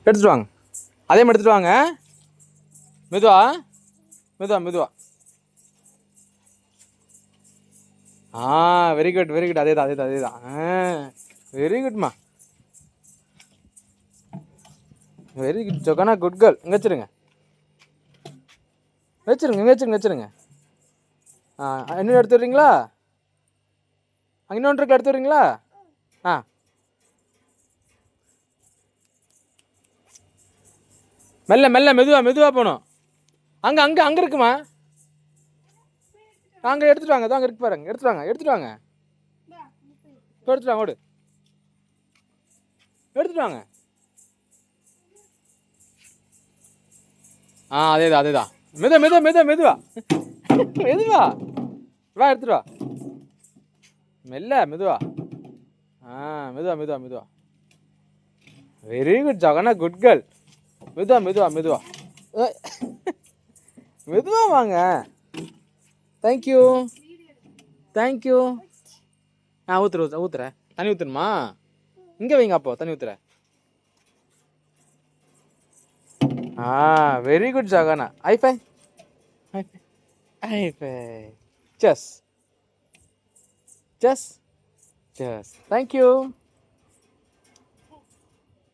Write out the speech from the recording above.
எடுத்துட்டு வாங்க, அதே மாதிரி எடுத்துட்டு வாங்க. மெதுவா மெதுவா மெதுவா. Very good very good. அதே தான் அதே தான் அதே தான். வெரி குட்மா, வெரி குட் ஜோகானா, குட் கேர்ள். இங்கே வச்சுருங்க வச்சுருங்க, இங்கே வச்சுருங்க வச்சுருங்க. இன்னொன்று எடுத்து வரீங்களா? அங்கே இன்னொன்று இருக்கு, எடுத்து வரீங்களா? ஆ மெல்ல மெல்ல மெதுவா மெதுவா போகணும். அங்கே அங்கே அங்கே இருக்குமா? அங்கே எடுத்துட்டு வாங்க, அங்கே இருக்கு பாருங்க. எடுத்துட்டு வாங்க எடுத்துட்டு வாங்க, எடுத்துட்டு வாங்க, ஓடு எடுத்துட்டு வாங்க. அதே தான் அதே தான். மெதுவா மெதுவா மெதுவா மெதுவா மெதுவா. வா எடுத்துட்டு வா, மெல்ல மெதுவா. மெதுவா மெதுவா மெதுவா. வெரி குட் ஜகனா, குட் கேர்ள். மெதுவா மெதுவா மெதுவா. மெதுவா வாங்க. Thank you thank you. ஊத்துறேன். தண்ணி ஊற்றணுமா? இங்கே வைங்க, அப்போ தண்ணி ஊற்றுறேன். வெரி குட் ஜகனா. High five high five high five. செஸ் செஸ் செஸ். தேங்க்யூ.